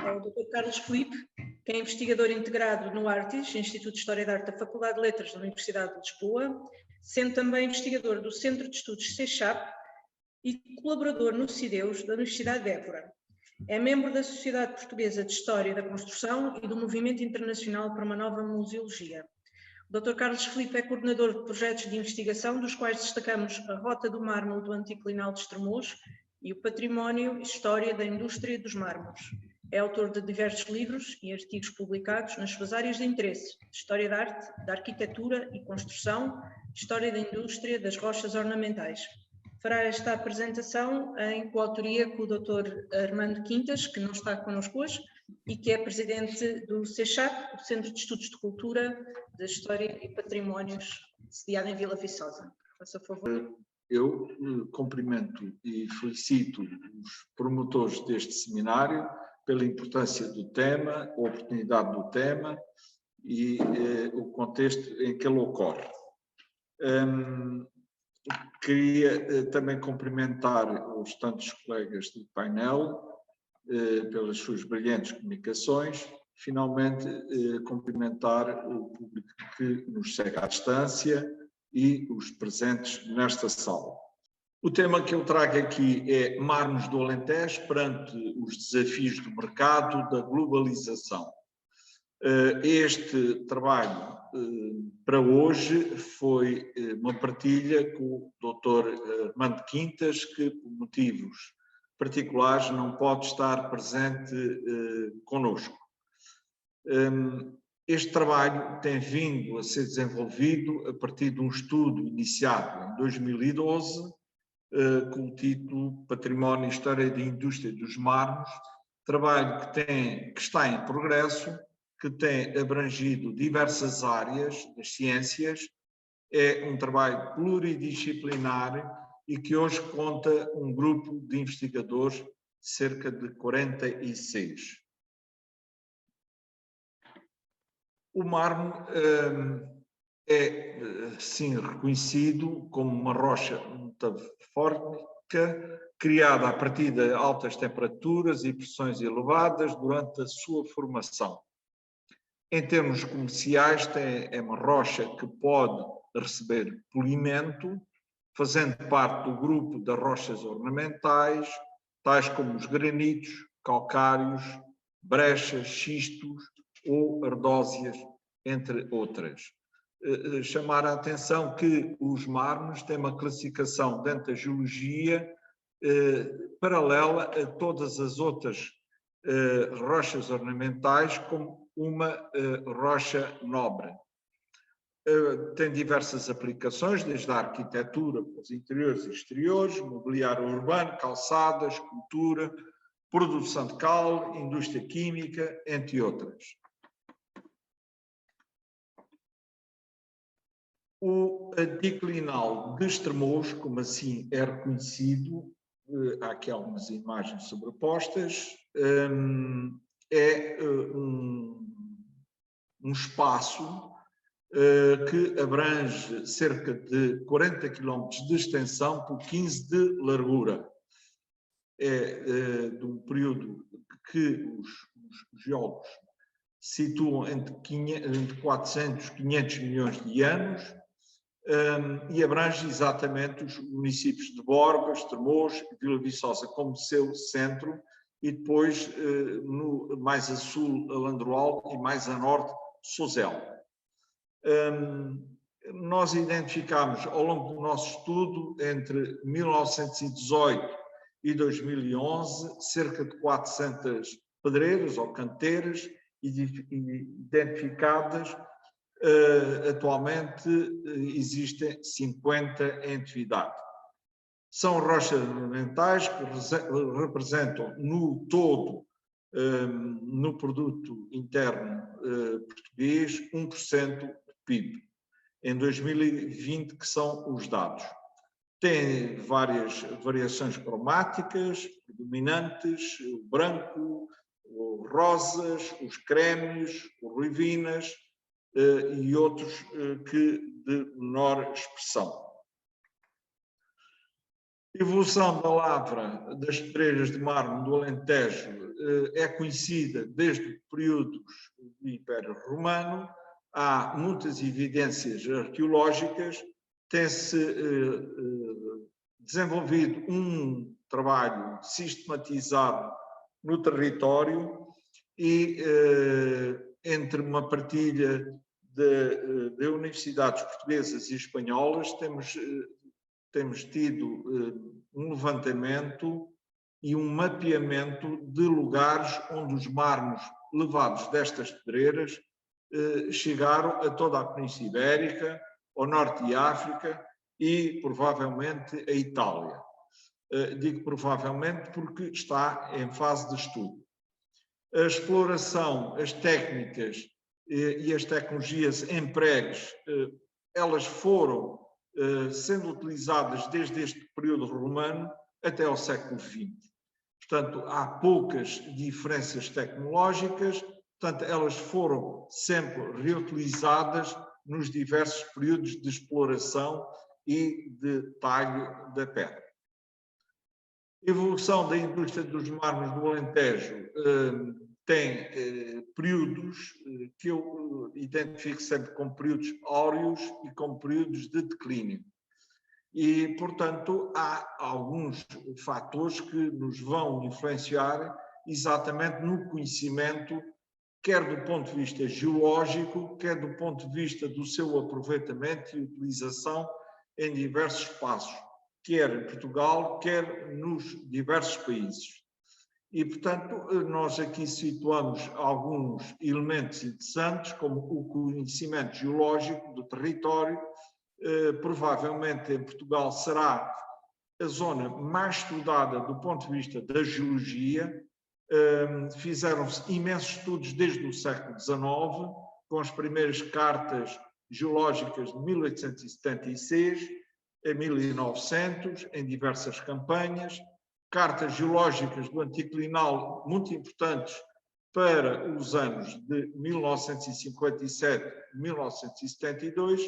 ao Dr. Carlos Filipe, que é investigador integrado no Artis, Instituto de História da Arte da Faculdade de Letras da Universidade de Lisboa, sendo também investigador do Centro de Estudos CECHAP e colaborador no CIDEUS da Universidade de Évora. É membro da Sociedade Portuguesa de História da Construção e do Movimento Internacional para uma Nova Museologia. O Dr. Carlos Filipe é coordenador de projetos de investigação, dos quais destacamos a Rota do Mármore do Anticlinal de Estremoz e o Património e História da Indústria dos Mármores. É autor de diversos livros e artigos publicados nas suas áreas de interesse: História da Arte, da Arquitetura e Construção, História da Indústria das Rochas Ornamentais. Fará esta apresentação em coautoria com o Dr. Armando Quintas, que não está connosco hoje, e que é presidente do CECHAP, o Centro de Estudos de Cultura, de História e Patrimónios, sediado em Vila Viçosa. Faça favor. Eu cumprimento e felicito os promotores deste seminário pela importância do tema, a oportunidade do tema e o contexto em que ele ocorre. Queria também cumprimentar os tantos colegas do painel pelas suas brilhantes comunicações. Finalmente, cumprimentar o público que nos segue à distância e os presentes nesta sala. O tema que eu trago aqui é Mármores do Alentejo perante os desafios do mercado da globalização. Este trabalho para hoje foi uma partilha com o Dr. Armando Quintas, que por motivos particulares não pode estar presente conosco. Este trabalho tem vindo a ser desenvolvido a partir de um estudo iniciado em 2012, com o título Património e História da Indústria dos Mármores, trabalho que está em progresso, que tem abrangido diversas áreas das ciências, é um trabalho pluridisciplinar e que hoje conta um grupo de investigadores, cerca de 46. O mármore é, sim, reconhecido como uma rocha metamórfica, criada a partir de altas temperaturas e pressões elevadas durante a sua formação. Em termos comerciais, é uma rocha que pode receber polimento, fazendo parte do grupo das rochas ornamentais, tais como os granitos, calcários, brechas, xistos ou ardósias, entre outras. Chamar a atenção que os mármores têm uma classificação dentro da geologia paralela a todas as outras rochas ornamentais como uma rocha nobre. Tem diversas aplicações, desde a arquitetura para os interiores e exteriores, mobiliário urbano, calçadas, escultura, produção de cal, indústria química, entre outras. O anticlinal de Estremoz, como assim é reconhecido, há aqui algumas imagens sobrepostas, é um espaço que abrange cerca de 40 km de extensão por 15 de largura. É de um período que os geólogos situam entre 400 e 500 milhões de anos e abrange exatamente os municípios de Borba, Estremoz e Vila Viçosa como seu centro e depois mais a sul Alandroal e mais a norte Sozel. Nós identificámos ao longo do nosso estudo, entre 1918 e 2011, cerca de 400 pedreiras ou canteiras identificadas. Atualmente existem 50 em atividade. São rochas ornamentais que representam no todo, no produto interno português, 1% do PIB. Em 2020, que são os dados. Tem várias variações cromáticas, predominantes, o branco, os rosas, os cremes, os ruivinas e outros que de menor expressão. evolução da lavra das pedreiras de mármore do Alentejo é conhecida desde o período do Império Romano. Há muitas evidências arqueológicas, tem-se desenvolvido um trabalho sistematizado no território e entre uma partilha de universidades portuguesas e espanholas temos tido um levantamento e um mapeamento de lugares onde os mármores levados destas pedreiras chegaram a toda a Península Ibérica, ao norte de África e provavelmente a Itália. Digo provavelmente porque está em fase de estudo. A exploração, as técnicas e as tecnologias empregues, elas foram sendo utilizadas desde este período romano até ao século XX. Portanto, há poucas diferenças tecnológicas, portanto, elas foram sempre reutilizadas nos diversos períodos de exploração e de talho da pedra. Evolução da indústria dos mármores do Alentejo tem períodos que eu identifico sempre como períodos áureos e como períodos de declínio. E, portanto, há alguns fatores que nos vão influenciar exatamente no conhecimento, quer do ponto de vista geológico, quer do ponto de vista do seu aproveitamento e utilização em diversos espaços, quer em Portugal, quer nos diversos países. E, portanto, nós aqui situamos alguns elementos interessantes, como o conhecimento geológico do território. Provavelmente em Portugal será a zona mais estudada do ponto de vista da geologia. Fizeram-se imensos estudos desde o século XIX, com as primeiras cartas geológicas de 1876 a 1900, em diversas campanhas, cartas geológicas do anticlinal muito importantes para os anos de 1957 e 1972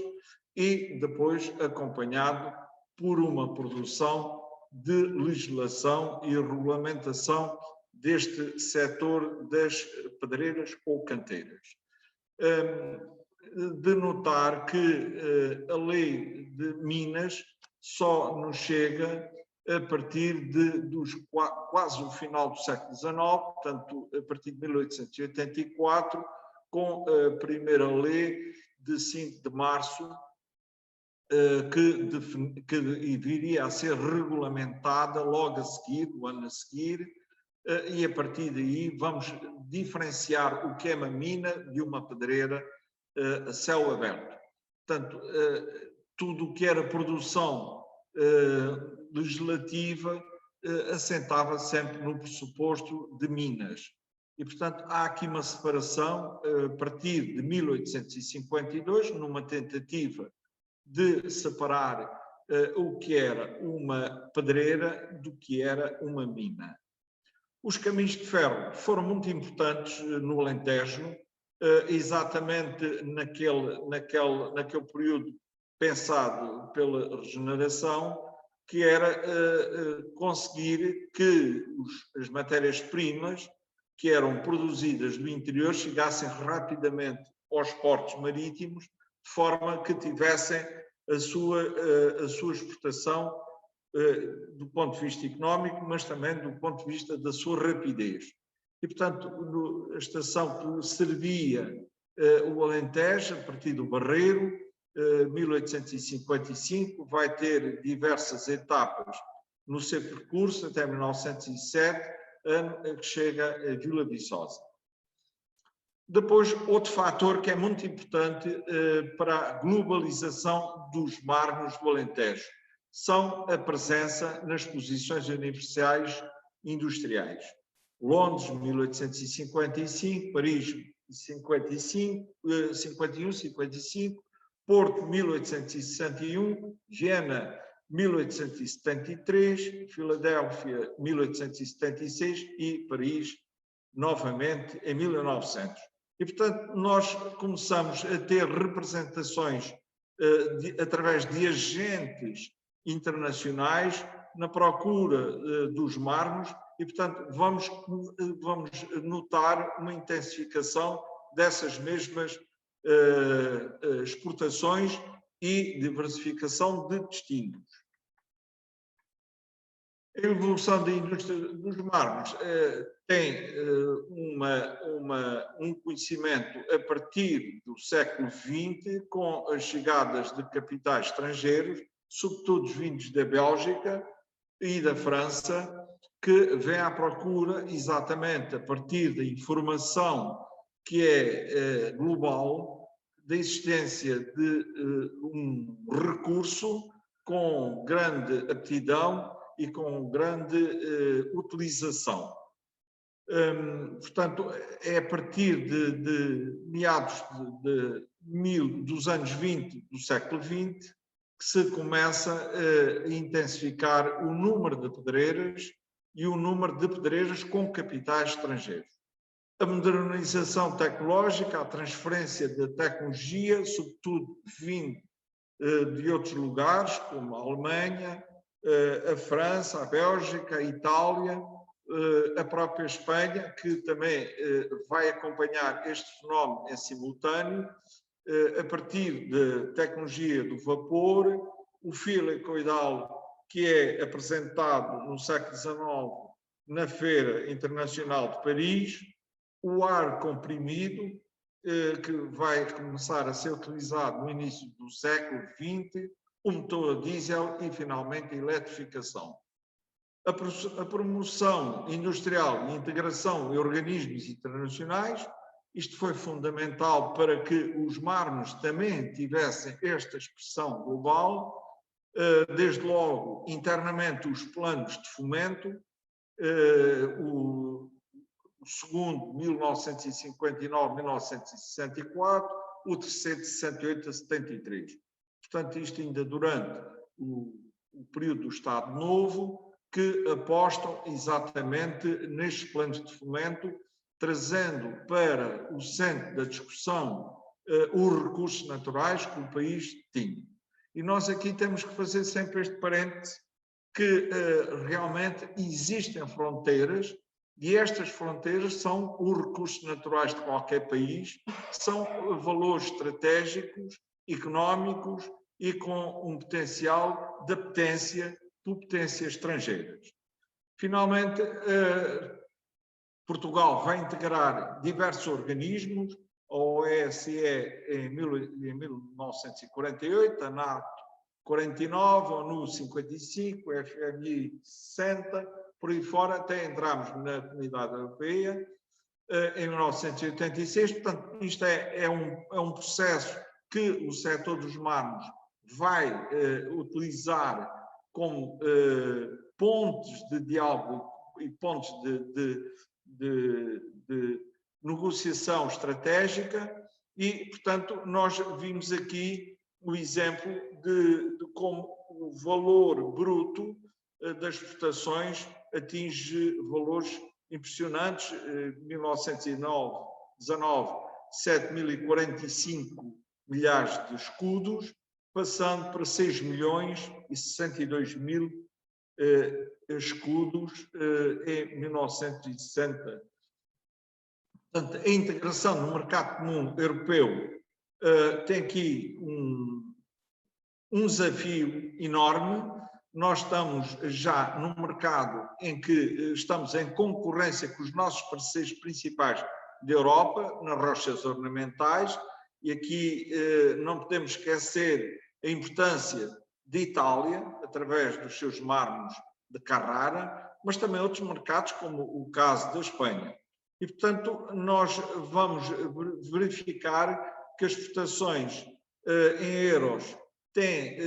e depois acompanhado por uma produção de legislação e regulamentação deste setor das pedreiras ou canteiras. De notar que a lei de Minas só nos chega a partir dos quase o final do século XIX, portanto, a partir de 1884, com a primeira lei de 5 de março, que viria a ser regulamentada logo a seguir, o ano a seguir, e a partir daí vamos diferenciar o que é uma mina de uma pedreira a céu aberto. Portanto, tudo o que era produção legislativa assentava sempre no pressuposto de minas. E, portanto, há aqui uma separação a partir de 1852, numa tentativa de separar o que era uma pedreira do que era uma mina. Os caminhos de ferro foram muito importantes no Alentejo, exatamente naquele período pensado pela regeneração, que era conseguir que as matérias-primas que eram produzidas do interior chegassem rapidamente aos portos marítimos, de forma que tivessem a sua exportação do ponto de vista económico, mas também do ponto de vista da sua rapidez. E, portanto, a estação que servia o Alentejo, a partir do Barreiro, 1855, vai ter diversas etapas no seu percurso, até 1907, ano em que chega a Vila Viçosa. Depois, outro fator que é muito importante para a globalização dos mármores do Alentejo são a presença nas exposições universais industriais. Londres, 1855, Paris, 51, 55, Porto, 1861, Viena, 1873, Filadélfia, 1876 e Paris, novamente, em 1900. E, portanto, nós começamos a ter representações através de agentes internacionais na procura dos mármores e, portanto, vamos notar uma intensificação dessas mesmas exportações e diversificação de destinos. A evolução da indústria dos mármores tem um conhecimento a partir do século XX, com as chegadas de capitais estrangeiros, sobretudo vindos da Bélgica e da França, que vêm à procura, exatamente a partir da informação que é global, da existência de um recurso com grande aptidão e com grande utilização. Portanto, é a partir de meados dos anos 20 do século XX que se começa a intensificar o número de pedreiras e o número de pedreiras com capitais estrangeiros. A modernização tecnológica, a transferência de tecnologia, sobretudo vindo de outros lugares, como a Alemanha, a França, a Bélgica, a Itália, a própria Espanha, que também vai acompanhar este fenómeno em simultâneo, a partir da tecnologia do vapor, o fio helicoidal, que é apresentado no século XIX na Feira Internacional de Paris, o ar comprimido, que vai começar a ser utilizado no início do século XX, o motor a diesel e, finalmente, a eletrificação. A promoção industrial e integração em organismos internacionais, isto foi fundamental para que os mármores também tivessem esta expressão global, desde logo, internamente, os planos de fomento, o segundo, 1959-1964, o terceiro, de 68 a 73. Portanto, isto ainda durante o período do Estado Novo, que apostam exatamente nestes planos de fomento, trazendo para o centro da discussão os recursos naturais que o país tinha. E nós aqui temos que fazer sempre este parêntese que realmente existem fronteiras e estas fronteiras são os recursos naturais de qualquer país, são valores estratégicos, económicos e com um potencial de apetência por potências estrangeiras. Finalmente, Portugal vai integrar diversos organismos, a OSCE em 1948, a NATO 49, a ONU 55, a FMI 60, por aí fora, até entrarmos na Comunidade Europeia em 1986. Portanto, isto é um processo que o setor dos mármores vai utilizar como pontos de diálogo e pontos de negociação estratégica e, portanto, nós vimos aqui o exemplo de como o valor bruto das exportações atinge valores impressionantes. 1919, 7.045 milhares de escudos, passando para 6 milhões e 62 mil escudos em 1960. Portanto, a integração no mercado comum europeu tem aqui um desafio enorme. Nós estamos já num mercado em que estamos em concorrência com os nossos parceiros principais da Europa, nas rochas ornamentais, e aqui não podemos esquecer a importância de Itália, através dos seus mármores de Carrara, mas também outros mercados, como o caso da Espanha. E, portanto, nós vamos verificar que as exportações em euros têm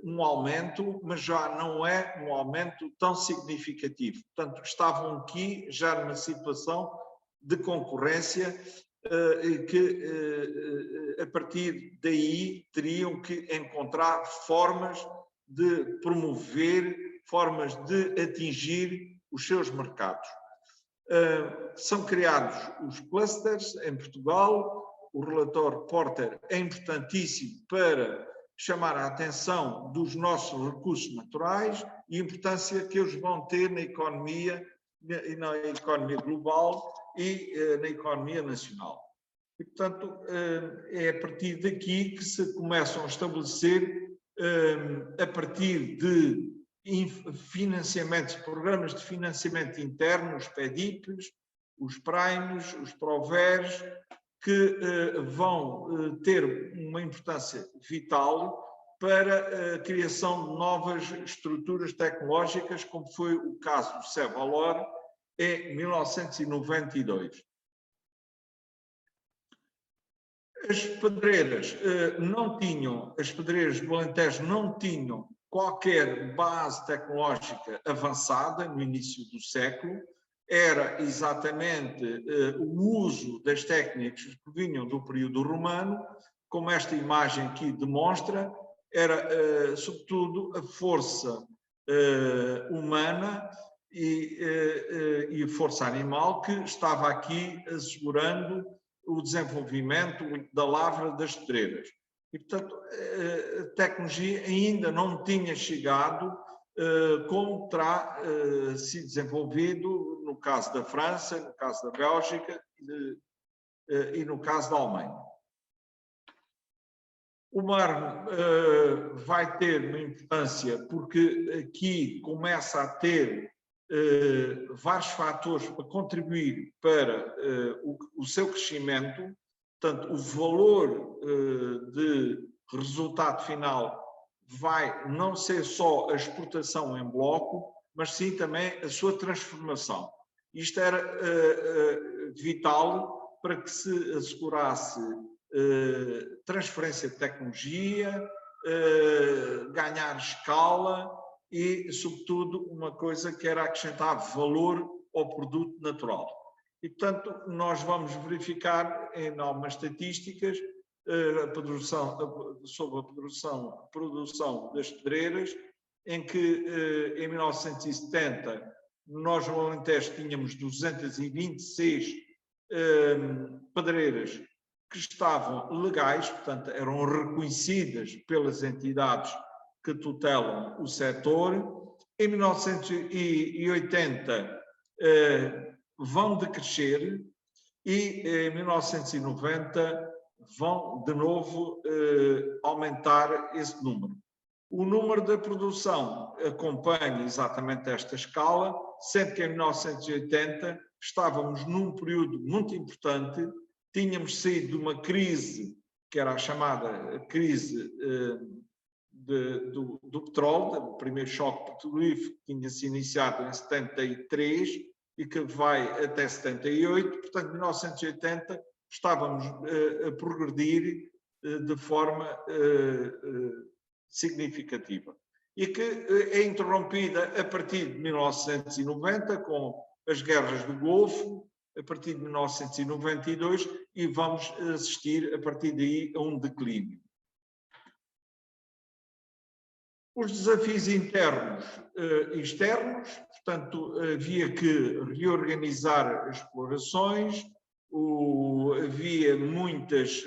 um aumento, mas já não é um aumento tão significativo. Portanto, estavam aqui já numa situação de concorrência que, a partir daí, teriam que encontrar formas de promover, formas de atingir os seus mercados. São criados os clusters em Portugal. O relatório Porter é importantíssimo para chamar a atenção dos nossos recursos naturais e a importância que eles vão ter na economia global e na economia nacional. E, portanto, é a partir daqui que se começam a estabelecer, a partir de financiamentos, programas de financiamento interno, os PEDIPs, os PRIMES, os PROVERs, que vão ter uma importância vital para a criação de novas estruturas tecnológicas, como foi o caso do CEVALOR em 1992. As pedreiras as pedreiras do Alentejo não tinham qualquer base tecnológica avançada no início do século, era exatamente o uso das técnicas que vinham do período romano, como esta imagem aqui demonstra, era sobretudo a força humana e a força animal que estava aqui assegurando o desenvolvimento da lavra das pedreiras. E, portanto, a tecnologia ainda não tinha chegado como terá sido desenvolvido no caso da França, no caso da Bélgica e no caso da Alemanha. O mármore vai ter uma importância porque aqui começa a ter vários fatores para contribuir para o seu crescimento, portanto, o valor de resultado final vai não ser só a exportação em bloco, mas sim também a sua transformação. Isto era vital para que se assegurasse transferência de tecnologia, ganhar escala e, sobretudo, uma coisa que era acrescentar valor ao produto natural. E, portanto, nós vamos verificar em algumas estatísticas sobre a produção das pedreiras, em que em 1970 nós no Alentejo tínhamos 226 pedreiras que estavam legais, portanto eram reconhecidas pelas entidades que tutelam o setor. Em 1980 vão decrescer e em 1990 vão de novo aumentar esse número. O número da produção acompanha exatamente esta escala, sendo que em 1980 estávamos num período muito importante, tínhamos saído de uma crise, que era a chamada crise do petróleo, o primeiro choque petrolífero que tinha se iniciado em 73 e que vai até 78, portanto, em 1980 estávamos a progredir de forma significativa. E que é interrompida a partir de 1990 com as guerras do Golfo, a partir de 1992, e vamos assistir a partir daí a um declínio. Os desafios internos e externos, portanto, havia que reorganizar as explorações, havia muitas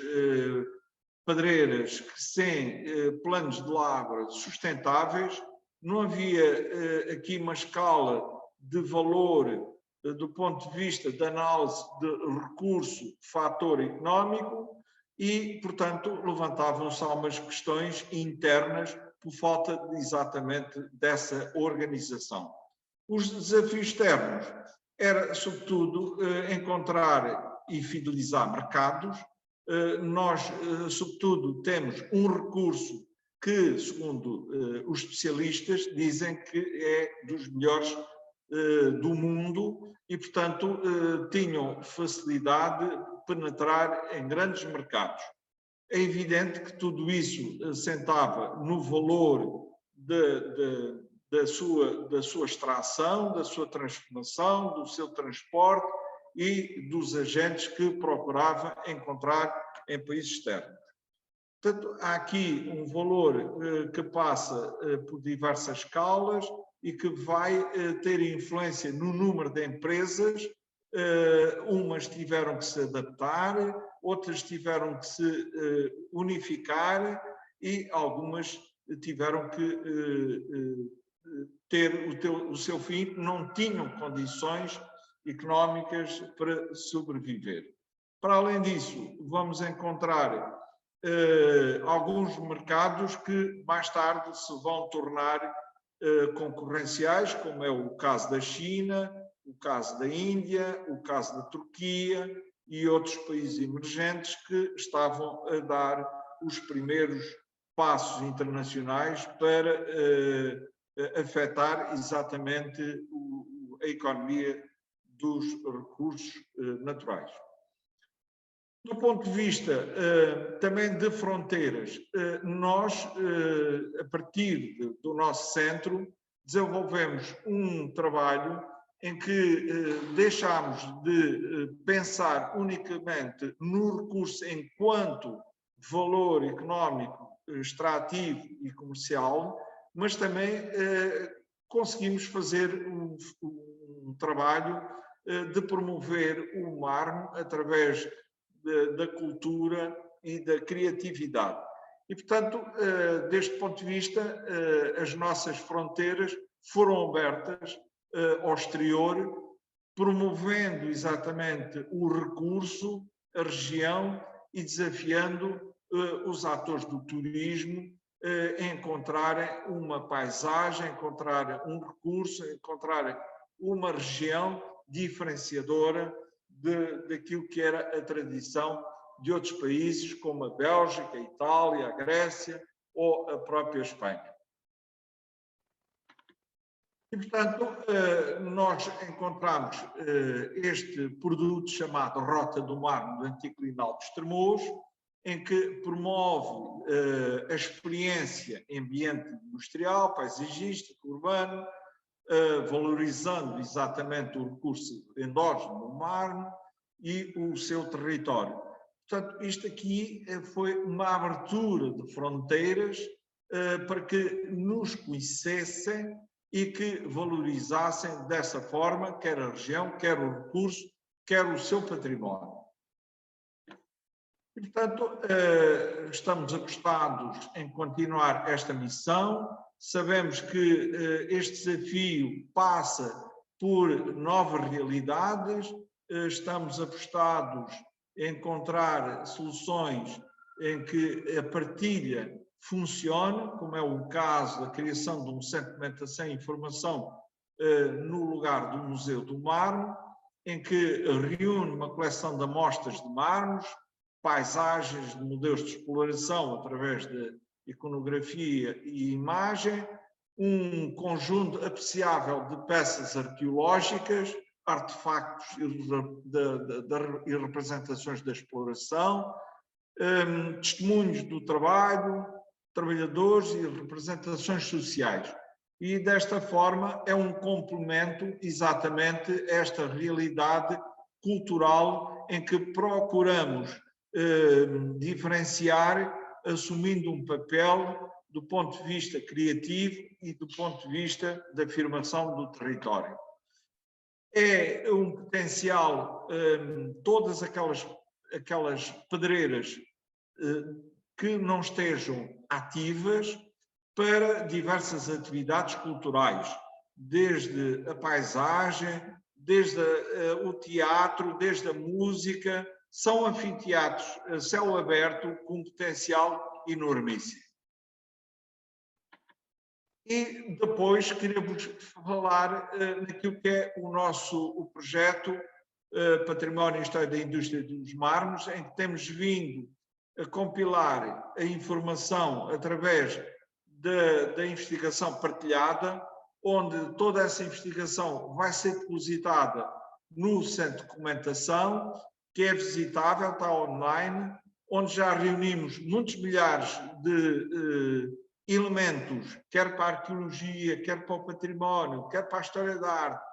pedreiras sem planos de lavra sustentáveis, não havia aqui uma escala de valor do ponto de vista da análise de recurso, fator económico e, portanto, levantavam-se algumas questões internas por falta exatamente dessa organização. Os desafios externos era, sobretudo, encontrar e fidelizar mercados. Nós, sobretudo, temos um recurso que, segundo os especialistas, dizem que é dos melhores do mundo e, portanto, tinham facilidade de penetrar em grandes mercados. É evidente que tudo isso assentava no valor da sua extração, da sua transformação, do seu transporte e dos agentes que procurava encontrar em países externos. Portanto, há aqui um valor que passa por diversas escalas e que vai ter influência no número de empresas. Umas tiveram que se adaptar, outras tiveram que se unificar e algumas tiveram que ter o seu fim, não tinham condições económicas para sobreviver. Para além disso, vamos encontrar alguns mercados que mais tarde se vão tornar concorrenciais, como é o caso da China, o caso da Índia, o caso da Turquia e outros países emergentes que estavam a dar os primeiros passos internacionais para afetar exatamente a economia dos recursos naturais. Do ponto de vista também de fronteiras, nós, a partir do nosso centro, desenvolvemos um trabalho em que deixámos de pensar unicamente no recurso enquanto valor económico, extrativo e comercial, mas também conseguimos fazer um trabalho de promover o marmo através da cultura e da criatividade. E, portanto, deste ponto de vista, as nossas fronteiras foram abertas ao exterior, promovendo exatamente o recurso, a região e desafiando os atores do turismo a encontrarem uma paisagem, encontrarem um recurso, encontrarem uma região diferenciadora daquilo que era a tradição de outros países, como a Bélgica, a Itália, a Grécia ou a própria Espanha. E, portanto, nós encontramos este produto chamado Rota do Marmo do Anticlinal de Estremoz, em que promove a experiência em ambiente industrial, paisagístico, urbano, valorizando exatamente o recurso endógeno do mármore e o seu território. Portanto, isto aqui foi uma abertura de fronteiras para que nos conhecessem e que valorizassem dessa forma quer a região, quer o recurso, quer o seu património. E, portanto, estamos apostados em continuar esta missão. Sabemos que este desafio passa por novas realidades, estamos apostados em encontrar soluções em que a partilha funcione, como é o caso da criação de um centro de documentação e informação no lugar do Museu do Mármore, em que reúne uma coleção de amostras de mármores, paisagens de modelos de exploração através de iconografia e imagem, um conjunto apreciável de peças arqueológicas, artefactos e representações da exploração, testemunhos do trabalho, trabalhadores e representações sociais. E desta forma é um complemento exatamente a esta realidade cultural em que procuramos diferenciar, assumindo um papel do ponto de vista criativo e do ponto de vista da afirmação do território. É um potencial, todas aquelas pedreiras que não estejam ativas para diversas atividades culturais, desde a paisagem, desde o teatro, desde a música, são anfiteatros a céu aberto com um potencial enormíssimo. E depois queremos falar naquilo que é o projeto Património e História da Indústria dos Mármores, em que temos vindo a compilar a informação através da investigação partilhada, onde toda essa investigação vai ser depositada no centro de documentação, que é visitável, está online, onde já reunimos muitos milhares de elementos, quer para a arqueologia, quer para o património, quer para a história da arte,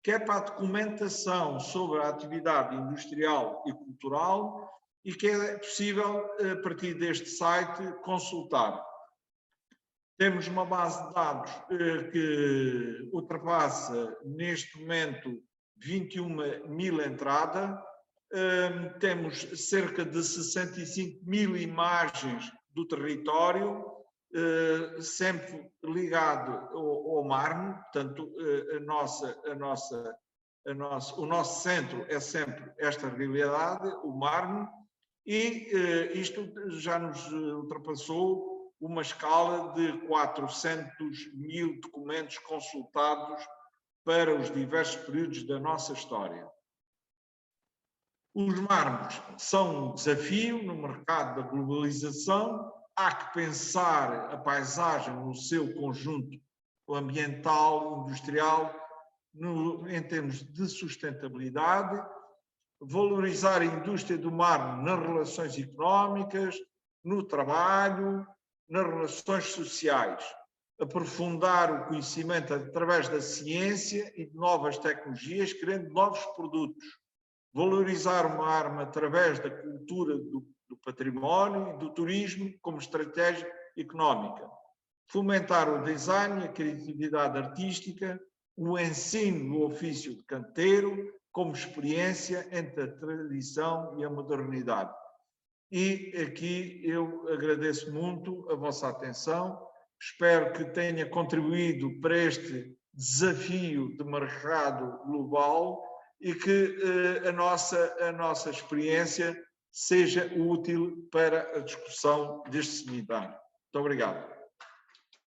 quer para a documentação sobre a atividade industrial e cultural, e que é possível, a partir deste site, consultar. Temos uma base de dados que ultrapassa, neste momento, 21.000 entradas. Temos cerca de 65.000 imagens do território, sempre ligado ao mármore, portanto, o nosso centro é sempre esta realidade, o mármore, e isto já nos ultrapassou uma escala de 400.000 documentos consultados para os diversos períodos da nossa história. Os mármores são um desafio no mercado da globalização. Há que pensar a paisagem no seu conjunto ambiental, industrial, em termos de sustentabilidade, valorizar a indústria do mármore nas relações económicas, no trabalho, nas relações sociais, aprofundar o conhecimento através da ciência e de novas tecnologias, criando novos produtos, valorizar o mármore através da cultura do património e do turismo como estratégia económica, fomentar o design, a criatividade artística, o ensino no ofício de canteiro como experiência entre a tradição e a modernidade. E aqui eu agradeço muito a vossa atenção, espero que tenha contribuído para este desafio de mercado global e que a nossa experiência seja útil para a discussão deste seminário. Muito obrigado.